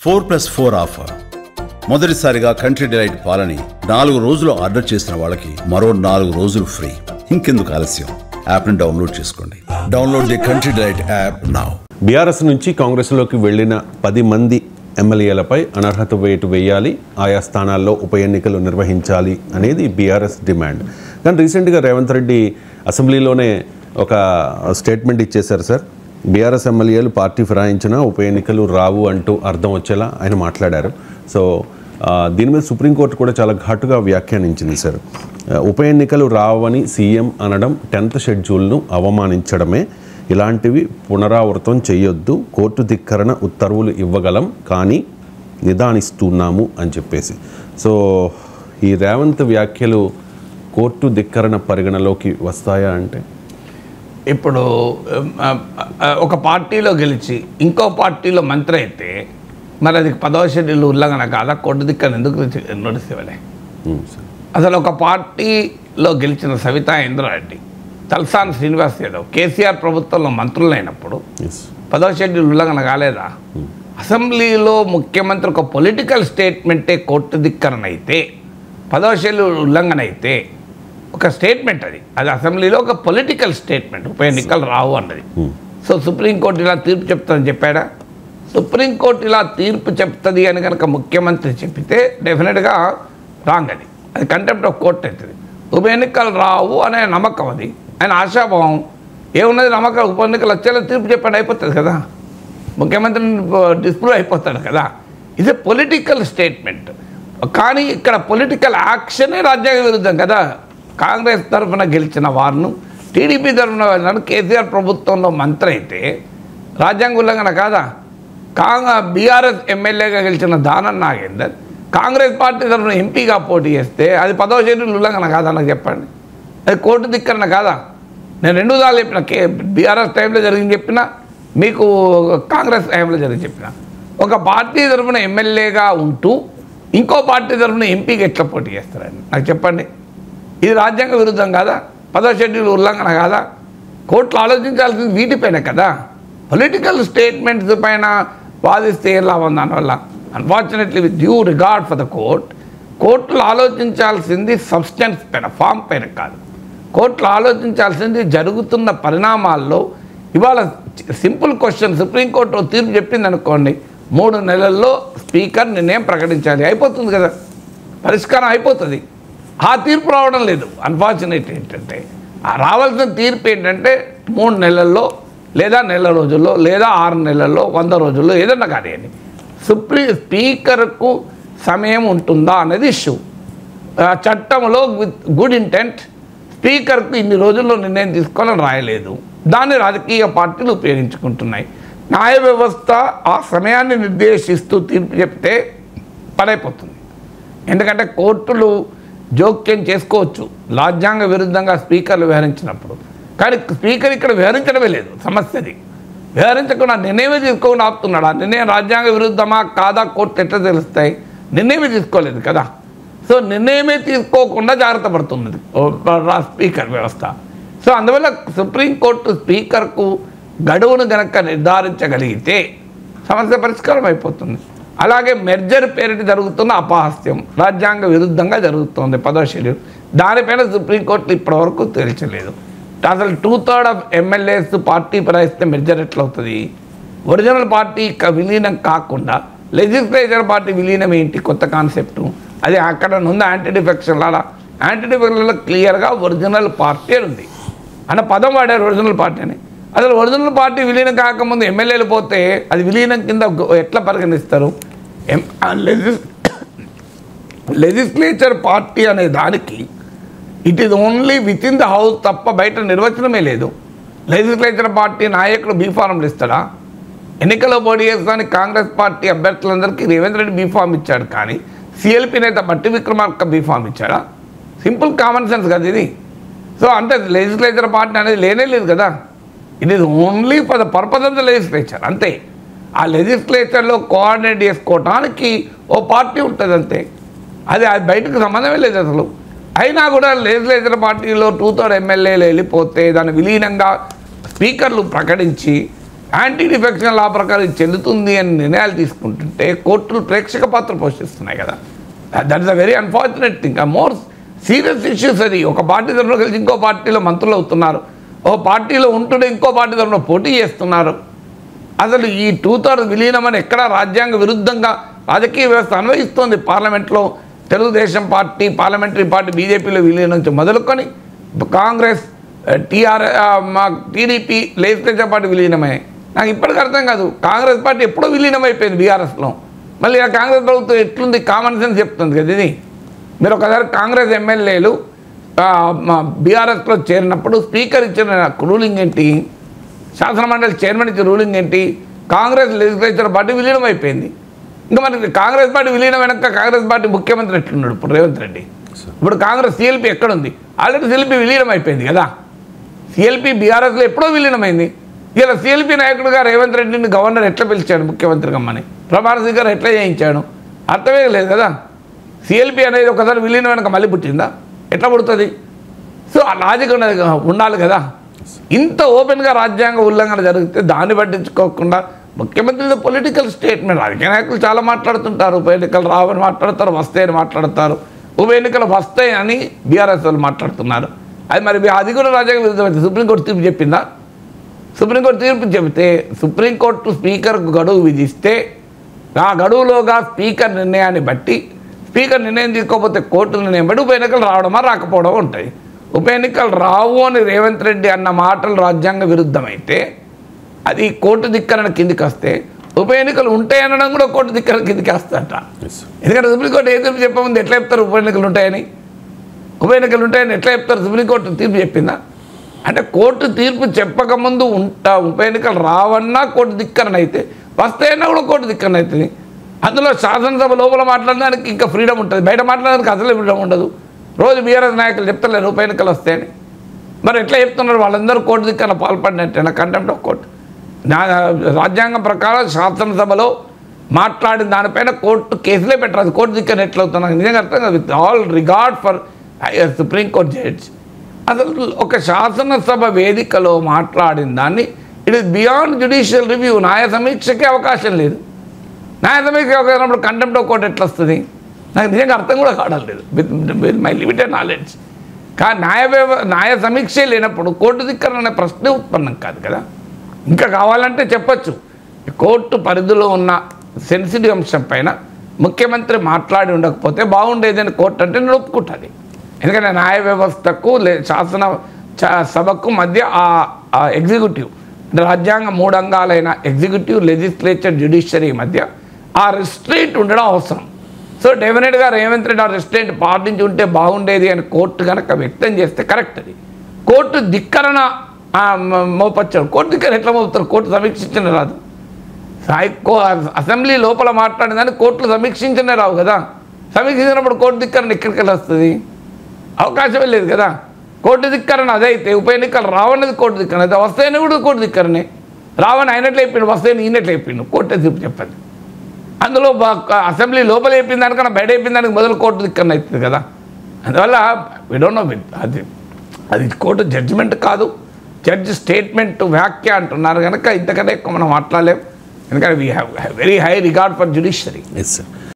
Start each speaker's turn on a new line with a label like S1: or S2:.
S1: 4+4 offer. మొదటిసారిగా country delight పాలని 4 రోజులు ఆర్డర్ చేసిన వాళ్ళకి మరో 4 రోజులు ఫ్రీ. ఇంకెందుకు ఆలస్యం? యాప్ని డౌన్లోడ్ చేసుకోండి. Download the country delight app now.
S2: BRS నుంచి కాంగ్రెస్లోకి వెళ్లిన 10 మంది ఎమ్మెల్యేలపై అనర్హత వేటు వేయాలి, ఆయా స్థానాల్లో ఉప ఎన్నికలు నిర్వహించాలి అనేది బీఆర్ఎస్ డిమాండ్. కానీ రీసెంట్గా రేవంత్ రెడ్డి అసెంబ్లీలోనే ఒక స్టేట్మెంట్ ఇచ్చేశారు సార్. బీఆర్ఎస్ ఎమ్మెల్యేలు పార్టీ ఫిరాయించినా ఉప ఎన్నికలు రావు అంటూ అర్థం వచ్చేలా ఆయన మాట్లాడారు. సో దీని మీద సుప్రీంకోర్టు కూడా చాలా ఘాటుగా వ్యాఖ్యానించింది సార్. ఉప ఎన్నికలు రావని సీఎం అనడం 10th షెడ్యూల్ను అవమానించడమే. ఇలాంటివి పునరావృతం చేయొద్దు, కోర్టు ధిక్కరణ ఉత్తర్వులు ఇవ్వగలం కానీ నిదానిస్తున్నాము అని చెప్పేసి. సో ఈ రేవంత్ వ్యాఖ్యలు కోర్టు ధిక్కరణ పరిగణలోకి వస్తాయా అంటే?
S3: ఇప్పుడు ఒక పార్టీలో గెలిచి ఇంకో పార్టీలో మంత్రి అయితే మరి అది 10వ షెడ్యూల్ ఉల్లంఘన కాదా? కోర్టు దిక్కని ఎందుకు నోటీస్ ఇవ్వలే? అసలు ఒక పార్టీలో గెలిచిన సవితా ఇంద్రారెడ్డి, తలసాని శ్రీనివాస్ యాదవ్ కేసీఆర్ ప్రభుత్వంలో మంత్రులు అయినప్పుడు 10వ షెడ్యూల్ ఉల్లంఘన కాలేదా? అసెంబ్లీలో ముఖ్యమంత్రి ఒక పొలిటికల్ స్టేట్మెంటే కోర్టు ధిక్కరణ అయితే, 10వ షెడ్యూల్ ఉల్లంఘన అయితే ఒక స్టేట్మెంట్, అది అసెంబ్లీలో ఒక పొలిటికల్ స్టేట్మెంట్, ఉప ఎన్నికలు రావు అన్నది. సో సుప్రీంకోర్టు ఇలా తీర్పు చెప్తుందని చెప్పాడా? సుప్రీంకోర్టు ఇలా తీర్పు చెప్తుంది అని కనుక ముఖ్యమంత్రి చెప్పితే డెఫినెట్గా రాంగ్, అది కంటెంప్ట్ ఆఫ్ కోర్ట్ అవుతుంది. ఉప ఎన్నికలు రావు అనే నమ్మకం, అది ఆయన ఆశాభావం ఏమున్నది, నమ్మకం. ఉప ఎన్నికలు వచ్చేలా తీర్పు చెప్పండి, అయిపోతుంది కదా, ముఖ్యమంత్రి డిస్ప్రూవ్ అయిపోతాడు కదా. ఇది పొలిటికల్ స్టేట్మెంట్. కానీ ఇక్కడ పొలిటికల్ యాక్షనే రాజ్యాంగ విరుద్ధం కదా. కాంగ్రెస్ తరఫున గెలిచిన వారిను, టీడీపీ తరఫున వెళ్ళిన కేసీఆర్ ప్రభుత్వంలో మంత్రి అయితే రాజ్యాంగ ఉల్లంఘన కాదా? బీఆర్ఎస్ ఎమ్మెల్యేగా గెలిచిన దానం నాగేందర్ కాంగ్రెస్ పార్టీ తరఫున ఎంపీగా పోటీ చేస్తే అది 10వ షెడ్యూల్ ఉల్లంఘన కాదా? నాకు చెప్పండి. అది కోర్టు ధిక్కరణ కాదా? నేను 2 సార్లు చెప్పిన, బీఆర్ఎస్ టైంలో జరిగింది చెప్పిన, మీకు కాంగ్రెస్ టైంలో జరిగింది చెప్పిన. ఒక పార్టీ తరఫున ఎమ్మెల్యేగా ఉంటూ ఇంకో పార్టీ తరఫున ఎంపీకి ఎట్లా పోటీ చేస్తారని నాకు చెప్పండి. ఇది రాజ్యాంగ విరుద్ధం కాదా? 10వ షెడ్యూల్ ఉల్లంఘన కాదా? కోర్టులు ఆలోచించాల్సింది వీటిపైన కదా. పొలిటికల్ స్టేట్మెంట్స్ పైన వాదిస్తే ఏం లాభం దానివల్ల? Unfortunately with due regard for the కోర్టులు ఆలోచించాల్సింది సబ్స్టెన్స్ పైన, ఫామ్ పైన కాదు. కోర్టులు ఆలోచించాల్సింది జరుగుతున్న పరిణామాల్లో. ఇవాళ సింపుల్ క్వశ్చన్, సుప్రీంకోర్టు తీర్పు చెప్పింది అనుకోండి, 3 నెలల్లో స్పీకర్ నిర్ణయం ప్రకటించాలి, అయిపోతుంది కదా, పరిష్కారం అయిపోతుంది. ఆ తీర్పు రావడం లేదు. అన్ఫార్చునేట్ ఏంటంటే రావాల్సిన తీర్పు ఏంటంటే 3 నెలల్లో లేదా నెల రోజుల్లో లేదా 6 నెలల్లో 100 రోజుల్లో ఏదన్నా కానీ అని స్పీకర్కు సమయం ఉంటుందా అనేది ఇష్యూ. చట్టంలో విత్ గుడ్ ఇంటెంట్ స్పీకర్కు ఇన్ని రోజుల్లో నిర్ణయం తీసుకోవాలని రాయలేదు. దాన్ని రాజకీయ పార్టీలు ఉపయోగించుకుంటున్నాయి. న్యాయ వ్యవస్థ ఆ సమయాన్ని నిర్దేశిస్తూ తీర్పు చెప్తే పడైపోతుంది. ఎందుకంటే కోర్టులు జోక్యం చేసుకోవచ్చు రాజ్యాంగ విరుద్ధంగా స్పీకర్లు వ్యవహరించినప్పుడు. కానీ స్పీకర్ ఇక్కడ వ్యవహరించడమే లేదు, సమస్యది. వ్యవహరించకుండా నిర్ణయమే తీసుకోకుండా ఆపుతున్నాడు. ఆ నిర్ణయం రాజ్యాంగ విరుద్ధమా కాదా కోర్టు ఎట్లా తెలుస్తాయి? నిర్ణయమే తీసుకోలేదు కదా. సో నిర్ణయమే తీసుకోకుండా జాగ్రత్త పడుతున్నది స్పీకర్ వ్యవస్థ. సో అందువల్ల సుప్రీంకోర్టు స్పీకర్కు గడువును గనక నిర్ధారించగలిగితే సమస్య పరిష్కారం అయిపోతుంది. అలాగే మెర్జర్ పేరిట జరుగుతున్న అపహాస్యం రాజ్యాంగ విరుద్ధంగా జరుగుతుంది 10వ షెడ్యూల్. దానిపైన సుప్రీంకోర్టు ఇప్పటివరకు తేల్చలేదు. అసలు 2/3 ఆఫ్ ఎమ్మెల్యేస్ పార్టీ ఫిరాయిస్తే మెర్జర్ ఎట్లా అవుతుంది? ఒరిజినల్ పార్టీ విలీనం కాకుండా లెజిస్లేచర్ పార్టీ విలీనం ఏంటి? కొత్త కాన్సెప్టు అది. అక్కడ ఉంది యాంటీ డిఫెక్షన్ లాగా. యాంటీ డిఫెక్షన్లో క్లియర్గా ఒరిజినల్ పార్టీ ఉంది అన్న పదం వాడారు, ఒరిజినల్ పార్టీ అని. అసలు ఒరిజినల్ పార్టీ విలీనం కాకముందు ఎమ్మెల్యేలు పోతే అది విలీనం కింద ఎట్లా పరిగణిస్తారు? లెజిస్లేచర్ పార్టీ అనే దానికి it is only with in the house తప్ప బయట నిర్వచనమే లేదు. లెజిస్లేచర్ పార్టీ నాయకుడు బీఫారంలు ఇస్తాడా? ఎన్నికల్లో పోటీ చేస్తానికి కాంగ్రెస్ పార్టీ అభ్యర్థులందరికీ రేవంత్ రెడ్డి బీఫామ్ ఇచ్చాడు, కానీ సిఎల్పి నేత బట్టి విక్రమార్క బీఫామ్ ఇచ్చాడా? సింపుల్ కామన్ సెన్స్ కదా ఇది. సో అంటే లెజిస్లేచర్ పార్టీ అనేది లేనే లేదు కదా. It is only for the purpose of the legislature, అంతే. ఆ లెజిస్లేచర్లో కోఆర్డినేట్ చేసుకోవడానికి ఓ పార్టీ ఉంటుంది అంతే. అది బయటకు సంబంధమే లేదు అసలు. అయినా కూడా లెజిస్లేచర్ పార్టీలో 2/3 ఎమ్మెల్యేలు వెళ్ళిపోతే దాన్ని విలీనంగా స్పీకర్లు ప్రకటించి యాంటీ డిఫెక్షన్ లా ప్రకారం ఇది చెల్లుతుంది అని నిర్ణయాలు తీసుకుంటుంటే కోర్టులు ప్రేక్షక పాత్ర పోషిస్తున్నాయి కదా. That is a very unfortunate thing. More serious issues అది. ఒక పార్టీ తరఫున కలిసి ఇంకో పార్టీలో మంత్రులు అవుతున్నారు, ఓ పార్టీలో ఉంటుండే ఇంకో పార్టీ తరఫున పోటీ చేస్తున్నారు. అసలు ఈ 2/3 విలీనం అని ఎక్కడా రాజ్యాంగ విరుద్ధంగా రాజకీయ వ్యవస్థ అన్వయిస్తోంది. పార్లమెంట్లో తెలుగుదేశం పార్టీ, పార్లమెంటరీ పార్టీ బీజేపీలో విలీనం నుంచి మొదలుకొని కాంగ్రెస్, టీడీపీ, లెజిస్లేచర్ పార్టీ విలీనమే. నాకు ఇప్పటికీ అర్థం కాదు. కాంగ్రెస్ పార్టీ ఎప్పుడో విలీనం అయిపోయింది బీఆర్ఎస్లో. మళ్ళీ ఆ కాంగ్రెస్ ప్రభుత్వం ఎట్లుంది? కామన్ సెన్స్ చెప్తుంది కదా ఇది. మీరు ఒకసారి కాంగ్రెస్ ఎమ్మెల్యేలు బీఆర్ఎస్లో చేరినప్పుడు స్పీకర్ ఇచ్చిన రూలింగ్ ఏంటి? శాసనమండలి చైర్మన్ ఇచ్చిన రూలింగ్ ఏంటి? కాంగ్రెస్ లెజిస్లేచర్ పార్టీ విలీనం అయిపోయింది. ఇంకా మనకి కాంగ్రెస్ పార్టీ విలీనం వెనక కాంగ్రెస్ పార్టీ ముఖ్యమంత్రి ఎట్లున్నాడు ఇప్పుడు? రేవంత్ రెడ్డి. ఇప్పుడు కాంగ్రెస్ సిఎల్పి ఎక్కడుంది? ఆల్రెడీ సిఎల్పి విలీనం అయిపోయింది కదా. సిఎల్పి బీఆర్ఎస్లో ఎప్పుడో విలీనమైంది. ఇలా సిఎల్పి నాయకుడుగా రేవంత్ రెడ్డిని గవర్నర్ ఎట్లా పిలిచాడు ముఖ్యమంత్రి కమ్మని? ప్రమాణ స్వీకారం ఎట్లా చేయించాడు? అర్థమే లేదు కదా. సిఎల్పి అనేది ఒకసారి విలీనం వెనక మళ్ళీ పుట్టిందా? ఎట్లా పుడుతుంది? సో ఆ లాజిక్ ఉండాలి కదా. ఇంత ఓపెన్గా రాజ్యాంగ ఉల్లంఘన జరిగితే దాన్ని పట్టించుకోకుండా ముఖ్యమంత్రిలో పొలిటికల్ స్టేట్మెంట్. రాజకీయ నాయకులు చాలా మాట్లాడుతుంటారు. ఉప ఎన్నికలు రావని మాట్లాడతారు, వస్తాయని మాట్లాడతారు. ఉప ఎన్నికలు వస్తాయి అని బీఆర్ఎస్ వాళ్ళు మాట్లాడుతున్నారు. అది మరి అది కూడా రాజ్యాంగ విరుద్ధమైతే సుప్రీంకోర్టు తీర్పు చెప్పిందా? సుప్రీంకోర్టు తీర్పు చెబితే సుప్రీంకోర్టు స్పీకర్కు గడువు విధిస్తే ఆ గడువులోగా స్పీకర్ నిర్ణయాన్ని బట్టి, స్పీకర్ నిర్ణయం తీసుకోకపోతే కోర్టు నిర్ణయం బట్టి ఉప ఎన్నికలు రావడమా రాకపోవడం ఉంటాయి. ఉప ఎన్నికలు రావు అని రేవంత్ రెడ్డి అన్న మాటలు రాజ్యాంగ విరుద్ధమైతే అది కోర్టు ధిక్కరణ కిందికి వస్తే, ఉప ఎన్నికలు ఉంటాయి అనడం కూడా కోర్టు ధిక్కరణ కిందికి వస్తారట. ఎందుకంటే సుప్రీంకోర్టు ఏ తీర్పు చెప్పముందు ఎట్లా చెప్తారు ఉప ఎన్నికలు ఉంటాయని? ఉప ఎన్నికలు ఉంటాయని ఎట్లా చెప్తారు? సుప్రీంకోర్టు తీర్పు చెప్పిందా? అంటే కోర్టు తీర్పు చెప్పకముందు ఉప ఎన్నికలు రావన్నా కోర్టు ధిక్కరణ అయితే, వస్తాయన్నా కూడా కోర్టు ధిక్కరణ అవుతుంది. అందులో శాసనసభ లోపల మాట్లాడడానికి ఇంకా ఫ్రీడమ్ ఉంటుంది, బయట మాట్లాడడానికి అసలు ఫ్రీడమ్ ఉండదు. రోజు బీఆర్ఎస్ నాయకులు చెప్తలేరు ఉప ఎన్నికలు వస్తాయని. మరి ఎట్లా చెప్తున్నారు? వాళ్ళందరూ కోర్టు ధిక్కరణ పాల్పడినట్టేనా? Contempt of court. రాజ్యాంగం ప్రకారం శాసనసభలో మాట్లాడిన దానిపైన కోర్టు కేసులే పెట్టరు. అది కోర్టు ధిక్కరణ ఎట్లా అవుతున్నారు? నిజంగా అర్థం కాదు. With all regard for supreme court judge, అసలు ఒక శాసనసభ వేదికలో మాట్లాడిన దాన్ని it is beyond judicial review. న్యాయ సమీక్షకే అవకాశం లేదు. న్యాయ సమీక్ష అవకాశం కంటెంప్ట్ ఆఫ్ కోర్టు ఎట్లా వస్తుంది? నాకు నిజంగా అర్థం కూడా కావడం లేదు విత్ మై లిమిటెడ్ నాలెడ్జ్. కానీ న్యాయ సమీక్షే లేనప్పుడు కోర్టు ధిక్కరణ అనే ప్రశ్నే ఉత్పన్నం కాదు కదా. ఇంకా కావాలంటే చెప్పచ్చు, కోర్టు పరిధిలో ఉన్న సెన్సిటివ్ అంశం పైన ముఖ్యమంత్రి మాట్లాడి ఉండకపోతే బాగుండేదని కోర్టు అంటే నేను ఒప్పుకుంటుంది. ఎందుకంటే న్యాయ వ్యవస్థకు శాసన సభకు మధ్య ఆ ఎగ్జిక్యూటివ్ అంటే రాజ్యాంగ 3 అంగాలైన ఎగ్జిక్యూటివ్, లెజిస్లేచర్, జ్యుడిషియరీ మధ్య ఆ రిస్ట్రెయింట్ ఉండడం అవసరం. సో డెఫినెట్గా రేవంత్ రెడ్డి ఆ రిస్ట్రెయింట్ పాటించి ఉంటే బాగుండేది అని కోర్టు కనుక వ్యక్తం చేస్తే కరెక్ట్. అది కోర్టు ధిక్కరణ మోపచ్చారు. కోర్టు ధిక్కరణ ఎట్లా మోపుతారు? కోర్టు సమీక్షించిన రాదు. అసెంబ్లీ లోపల మాట్లాడిందని కోర్టులు సమీక్షించనే రావు కదా. సమీక్షించినప్పుడు కోర్టు ధిక్కరణ ఎక్కడికి వస్తుంది? అవకాశమే లేదు కదా. కోర్టు ధిక్కరణ అదైతే ఉప ఎన్నికలు రావన్నది కోర్టు ధిక్కరణ అయితే, వస్తాయని కూడా కోర్టు ధిక్కరనే. రావని అయినట్లు అయిపోయింది, వస్తాయని ఈయనట్లు అయిపోయింది. కోర్టే తీర్పు చెప్పండి. అందులో అసెంబ్లీ లోపల అయిపోయిన దానికన్నా బయట అయిపోయిన దానికి మొదలు కోర్టు ధిక్కరణ అవుతుంది కదా. అందువల్ల వి డోంట్ నో, అది కోర్టు జడ్జిమెంట్ కాదు, జడ్జి స్టేట్మెంట్, వ్యాఖ్య అంటున్నారు కనుక ఇంతకంటే ఎక్కువ మనం మాట్లాడలేం. ఎందుకంటే we have very high regard for judiciary.
S2: Yes sir.